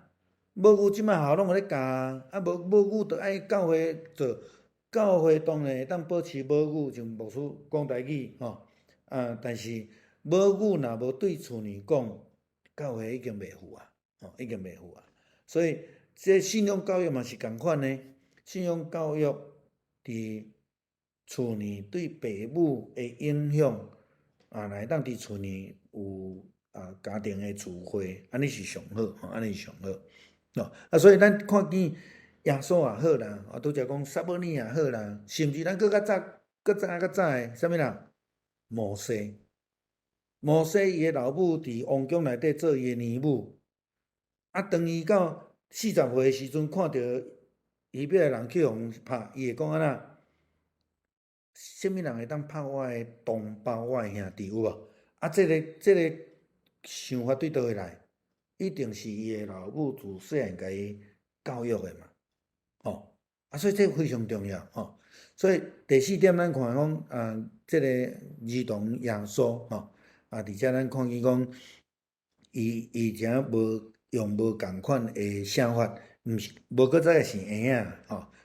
Speaker 1: 母语即马学校拢有咧教啊，啊母语着爱教会做，教会当然会当保持母语，像牧师讲台语吼，但是母语若无对厝里讲，教会已经袂赴啊，已经袂赴啊。所以这信用教育嘛是共款呢，信用教育伫厝里对父母的影响会当伫厝里有家庭的聚会，安尼是上好，安尼是上好。所以咱看见耶稣也好啦，拄则讲撒母耳也好啦，甚至咱搁较早的啥物人？摩西，摩西伊的老母伫王宫内底做伊的年母，当伊到40岁的时阵，看到伊表的人去互拍，伊会讲安怎？什么人会当拍我的同胞、我的兄弟有无？这个想法对倒位来？一定是伊的老母自细汉甲伊教育的嘛，所以这非常重要所以第4点，咱看讲这个儿童耶稣而且咱看见讲，伊真无共款的想法，毋是无搁再是婴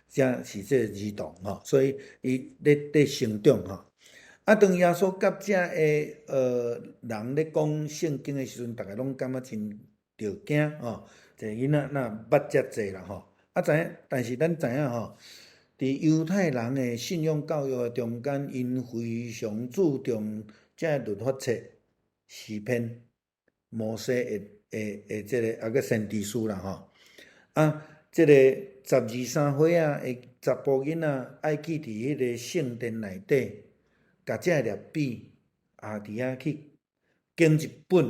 Speaker 1: 仔才是这儿童所以伊咧成长当耶稣甲这人咧讲圣经的时阵，逐个拢感觉真着惊这囡仔若捌遮济啦知影，但是咱知影伫犹太人的信用教育中间，因非常注重这律法册、诗篇、摩西的这个个先知书啦这个12、13岁的查甫囡仔爱去伫迄个圣殿内底，甲这粒笔伫遐去经一本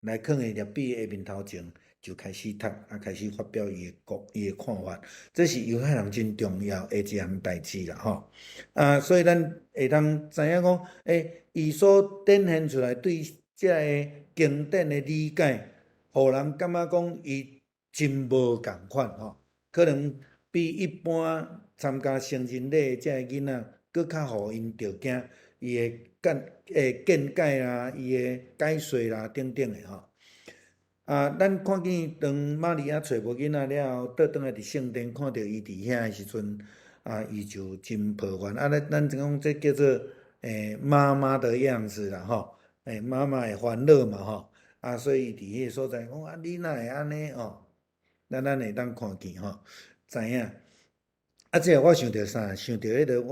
Speaker 1: 来放伫粒笔的面头前，就开始读开始发表伊的看法。这是犹太人真重要的一项代志啦所以咱会当知影讲，伊所展现出来对这个经典的理解，互人感觉讲伊真无共款可能比一般参加成人礼这囡仔搁较互因着惊，伊的见解啦，伊的解说啦等等的咱看见当玛利亚找无囡仔了后，倒转来伫圣殿看到伊伫遐的时阵伊就真抱怨咱讲这叫做妈妈的样子啦妈妈的烦恼嘛所以伫迄个所在讲你哪会安尼咱会当看见知影这我想到啥？想到迄个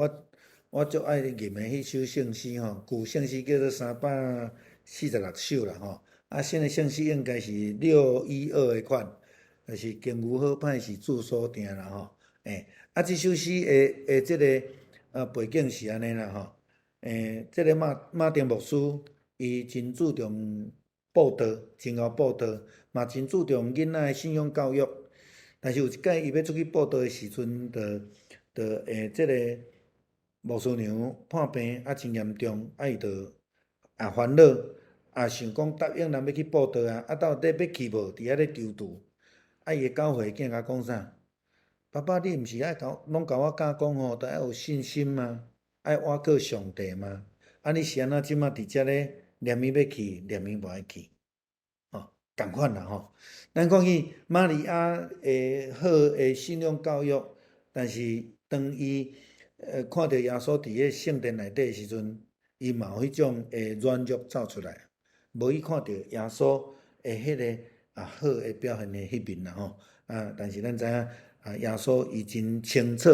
Speaker 1: 我足爱念的迄首圣诗旧圣诗叫做346首啦新的圣诗应该是612的款，就是经牛好歹是主所定啦这首诗的这个背景是安尼啦这个马丁牧师伊真注重布道，真会布道，嘛真注重囡仔的信仰教育。但是有一摆伊要出去布道的时阵，这个牧师娘破病真严重，伊就烦恼想讲答应人要去布道到底要去无？伫遐咧踌躇伊的教会囝甲讲啥？爸爸，你毋是拢甲我教讲着爱有信心吗？爱倚靠上帝吗？你是安怎即马伫遮咧念伊要去，念伊无爱去共款啦咱看见玛利亚好的信仰教育，但是当伊看到耶稣伫迄圣殿内底的时阵，伊嘛有迄种软弱走出来，无伊看到耶稣迄个好的表现的迄面啦但是咱知影耶稣伊真清楚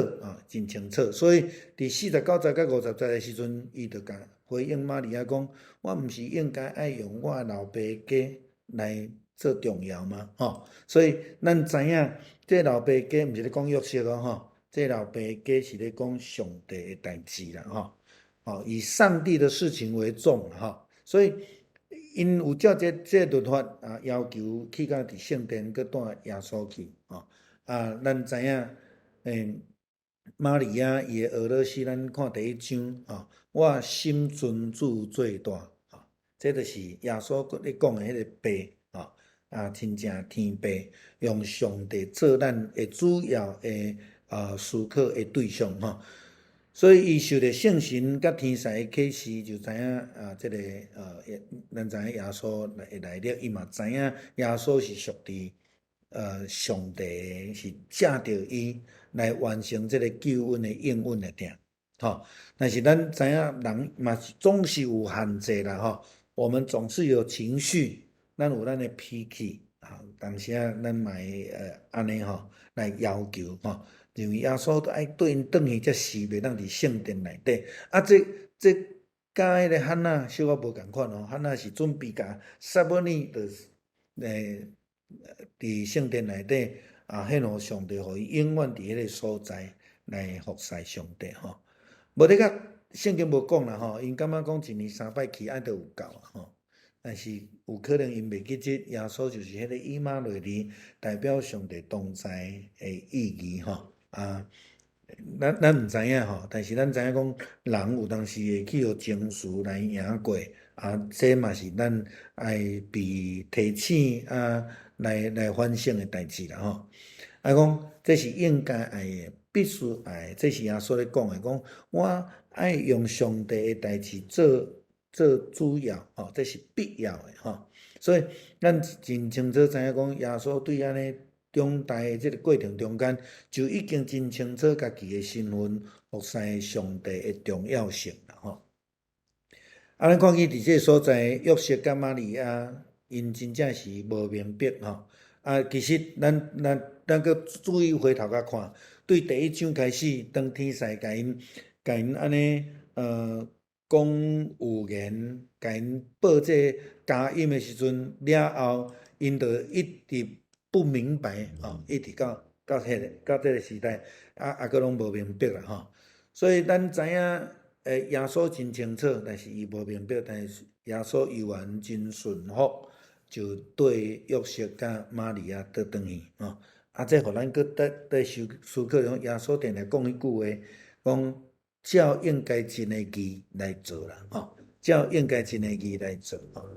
Speaker 1: 真清楚，所以伫49节甲50节的时阵，伊就甲回应玛利亚讲：我毋是应该爱用我老爸家来做重要吗所以咱知影这老爸家毋是咧讲约瑟这老爸家是咧讲上帝的代志啦以上帝的事情为重所以因有照这律法要求去到伫圣殿去带耶稣去咱知影玛利亚伊的俄罗斯，咱看第1章我心尊主最大这就是耶稣咧讲的迄个爸亲像天父，用上帝做咱的主要的思考的对象吼。所以伊受着圣神甲天使的启示，就知影即个咱知影耶稣会来了，伊嘛知影耶稣是属于上帝是借着伊来完成即个救恩的应允的定，吼。但是咱知影人嘛是总是有限制啦，吼。我们总是有情绪，咱有咱的脾气，当时咱嘛会安尼吼来要求吼。因为耶稣都爱对因转去，才是袂当伫圣殿内底。这甲迄个汉娜小可无共款哦，汉娜是准备甲撒母耳着伫圣殿内底献互上帝，互伊永远伫迄个所在来服侍上帝吼。无得甲圣经无讲啦吼，因感觉讲一年3摆去爱都有够啦吼。但是有可能因袂记得耶稣就是迄个以马内利，代表上帝同在的意义吼。咱毋知影吼，但是咱知影讲人有当时会去互情绪来赢过，这嘛是咱爱被提醒来反省的代志啦吼。讲这是应该爱的，必须爱的，这是耶稣咧讲的，讲我爱用上帝的代志做主要吼，这是必要的吼。所以咱真清楚知影讲耶稣对安尼中代的这个过程中间，就已经真清楚家己的身份，服侍上帝的重要性啦吼。咱看见伫这个所在，约瑟甲玛利亚，因真正是无明白吼。其实咱搁注意回头甲看，对第一章开始，当天使甲因安尼讲预言，甲因报这佳音的时阵了后，因就一直不明白一直到这个时代，搁拢无明白啦吼。所以咱知影，耶稣真清楚，但是伊无明白，但是耶稣犹原真顺服，就对约瑟甲玛利亚倒转去吼。这互咱搁在思考中，耶稣定来讲迄句话，讲照应该尽的义来做啦吼，照应该尽的义来做吼。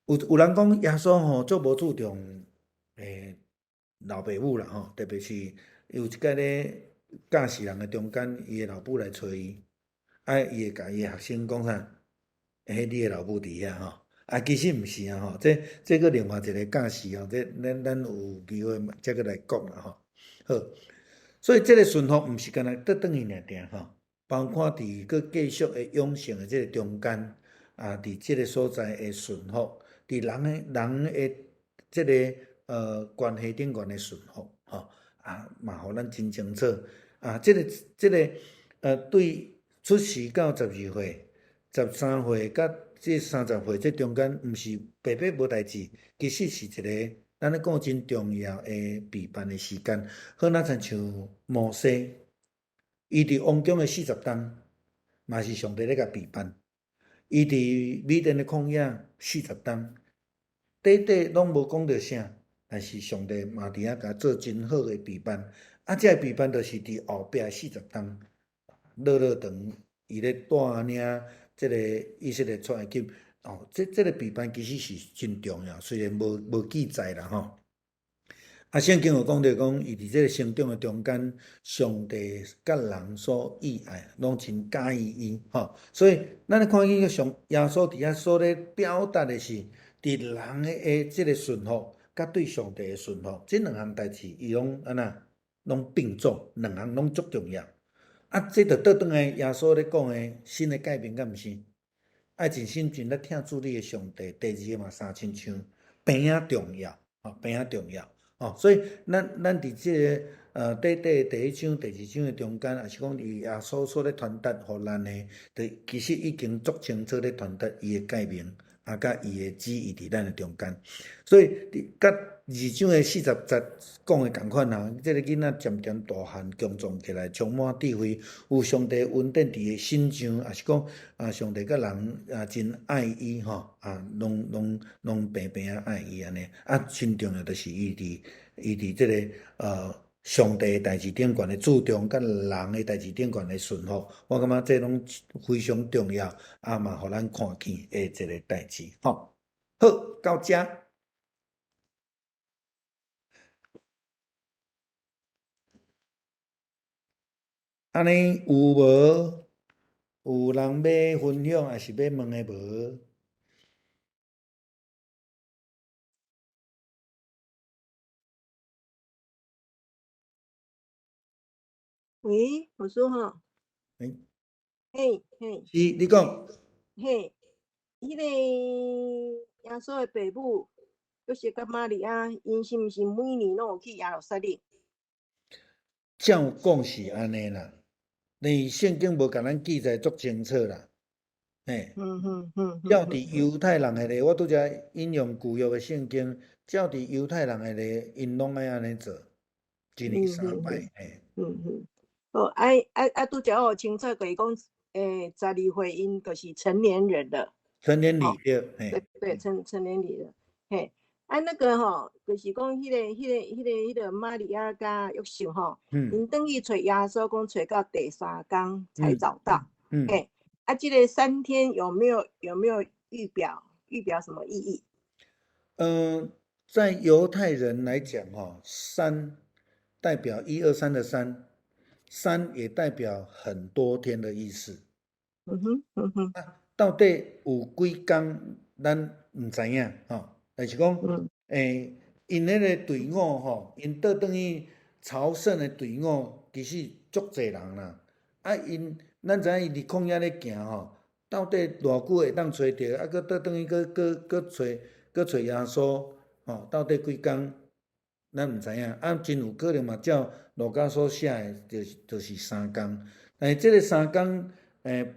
Speaker 1: 有人讲耶稣吼足无注重老爸母啦吼，特别是有一个咧教世人的中间，伊的老母来找伊，伊会甲伊的学生讲啥？你的老母伫遐吼。其实毋是吼，这个另外一个教示吼，这咱有机会再个来讲啦吼。好，所以这个顺服毋是干那倒转去尔定吼，包括伫个继续的永生的这个中间伫这个所在的顺服，伫人的这个关系顶悬的顺服吼嘛，互咱真清楚这个对出世到12岁、13岁甲这30岁这中间，毋是白白无代志，其实是一个咱咧讲真重要的陪伴的时间。好，咱亲像摩西，伊伫王宫的40天，嘛是上帝咧甲陪伴；伊伫米甸的旷野40天，拢无讲着啥，但是上帝嘛伫遐甲做真好的陪伴。这个陪伴就是伫后壁40天，落长，伊咧带领这个以色列出埃及，这个陪伴其实是真重要，虽然无记载啦吼。圣经有讲到讲，伊伫这个成长的中间，上帝甲人所意爱，拢真介意伊吼。所以咱咧看见耶稣伫遐所咧表达的是，伫人的这个顺服，甲对上帝的顺服，这两项代志，伊拢拢并重，两项拢足重要。这就倒转来耶稣咧讲的新的改变，敢毋是？爱尽心尽力听主你的上帝。第二个嘛，三亲像病仔重要，病仔重要。所以咱伫这个第一章、第二章的中间，也是讲伊耶稣所咧传达互咱的，其实已经足清楚咧传达伊的改变，甲伊的旨意伫咱的中间。所以甲2章的40节讲的共款这个囡仔渐渐大汉，强壮起来，充满智慧，有上帝恩典伫的心上，也是讲上帝甲人真爱伊吼，拢平平爱伊安尼。真重要就是伊伫这个上帝的代志顶悬的注重，甲人的代志顶悬的顺服，我感觉这拢非常重要，嘛，互咱看见的一个代志吼。好，到这。安尼有无？有人要分享，还是要问的无？
Speaker 2: 喂，我说哈，
Speaker 1: 诶，
Speaker 2: 嘿嘿
Speaker 1: 是你讲
Speaker 2: 嘿，迄个耶稣的爸母，就是甲玛利亚，因是毋是每年拢有去耶路撒冷？
Speaker 1: 照讲是安尼啦，但是圣经无甲咱记载足清楚啦。嘿，照伫犹太人迄个，我拄则引用旧约的圣经，照伫犹太人迄个，因拢爱安尼做，一年三摆。嘿，
Speaker 2: 哦，拄则我清楚可以讲，12岁因就是成年人了，
Speaker 1: 成年礼
Speaker 2: 吼，
Speaker 1: 对，嘿，
Speaker 2: 对，成年礼了，嘿，那个吼，就是讲迄个玛利亚甲约瑟吼，
Speaker 1: 嗯
Speaker 2: 因转去找耶稣，讲找到第3天才
Speaker 1: 嗯
Speaker 2: 找到，
Speaker 1: 嗯。
Speaker 2: 嘿，这个3天有没有预表什么意义？
Speaker 1: 在犹太人来讲，三代表1、2、3的三，三也代表很多天的意思。
Speaker 2: 嗯哼，嗯哼，
Speaker 1: 到底有几天，咱唔知影但是讲，
Speaker 2: 嗯
Speaker 1: 因迄个队伍因倒转去朝圣的队伍，其实足济人啦。咱知影伊伫旷野咧行到底偌久会当找着？搁倒转去，找耶稣到底几工？咱毋知影。真有可能嘛，照路加所写的，就是3工。但是这个3工，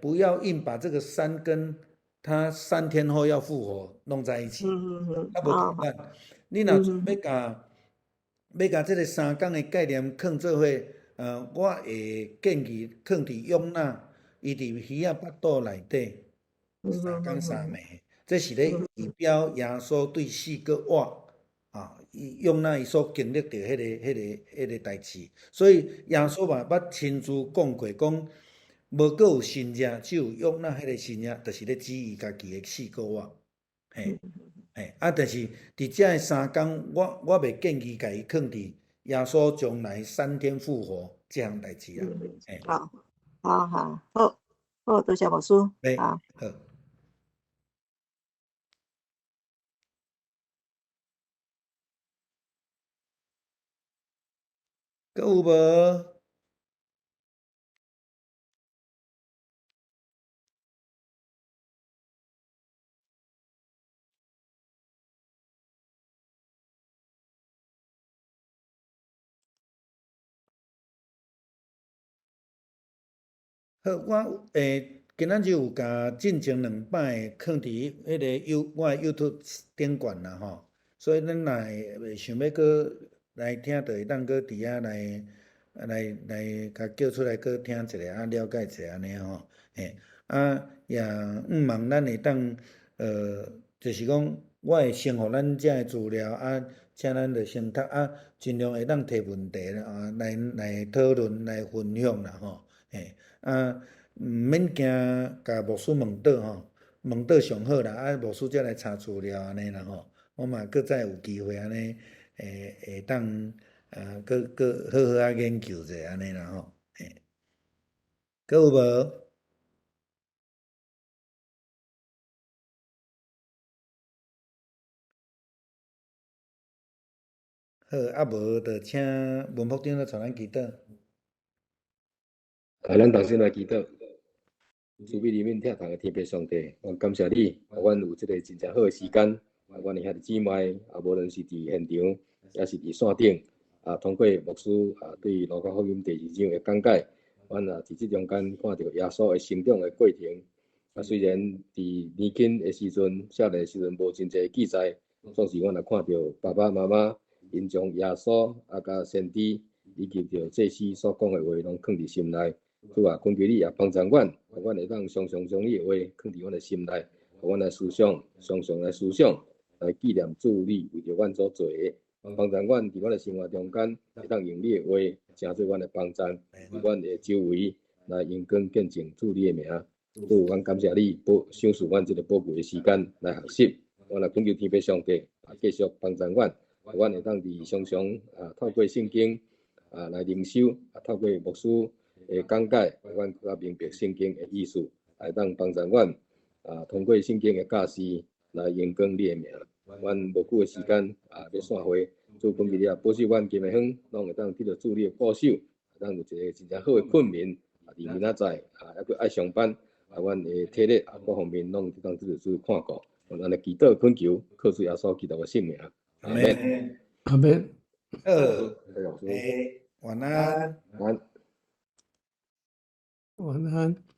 Speaker 1: 不要硬把这个3跟他3天后要复活弄在一起，较无共款。你若要甲这个3工的概念放做伙，我会建议放伫约纳，伊伫鱼仔腹肚内底3工3暝，这是咧预表耶稣对4个活。用那伊所经历到迄个代志，所以耶稣嘛捌亲自讲过，讲无阁有新约，只有用那迄个新约，就是咧指伊家己的4个活。嘿，但是伫遮的3工，我袂建议甲伊放伫耶稣将来3天复活这项代志啊。
Speaker 2: 好，好，多谢牧师，好。
Speaker 1: 好，阁有无？好，我今仔日有甲进前2摆放伫迄个我的 YouTube 顶悬啦所以咱若会想要搁来听，就会当搁伫遐来甲叫出来搁听一下，了解一下安尼也毋茫咱会当就是讲我会先互咱遮的资料请咱就先读尽量会当提问题来讨论来分享啦毋免惊甲牧师问倒问倒上好啦牧师才来查资料安尼啦我嘛搁再有机会安尼会当搁好好研究者安尼啦搁有无？好，无就请文福长来带咱祈祷。
Speaker 3: 咱同心来祈祷，慈悲怜悯疼痛的天父上帝，我感谢你，阮有这个真正好的时间，阮的兄弟姊妹无论是伫现场，也是伫线顶，通过牧师对路加福音第2章的讲解，阮伫即中间看到耶稣的成长的过程。虽然伫年轻的时阵、少年的时阵无真侪记载，总是阮也看到爸爸妈妈因将耶稣甲先知以及着祭司所讲的话，拢放伫心内。主啊，根据你也帮助阮，阮会当常常将你的话放伫阮的心内，互阮来思想，常常来思想，来纪念主你为着阮所做的，帮助阮伫阮的生活中间，会当用你的话成做阮的帮助，伫阮的周围来用光见证主你的名。主，阮感谢你，赏赐阮这个宝贵的时间来学习，阮来恳求天父上帝继续帮助阮，互阮会当伫常常透过圣经来灵修，透过牧师会讲解阮较明白圣经的意思，来当帮助阮通过圣经的教示来荣光你的名。阮无久的时间要散会，主本日保守阮今日远，拢会当得到主你的保守，当有一个真正好的困眠，伫明仔载还佫爱上班，阮的体力各方面拢当得到主看顾。我安尼祈祷恳求，靠主耶稣基督的圣名，
Speaker 1: 阿门。
Speaker 4: 阿门。
Speaker 1: 晚安。
Speaker 3: 晚安。
Speaker 4: 晚安。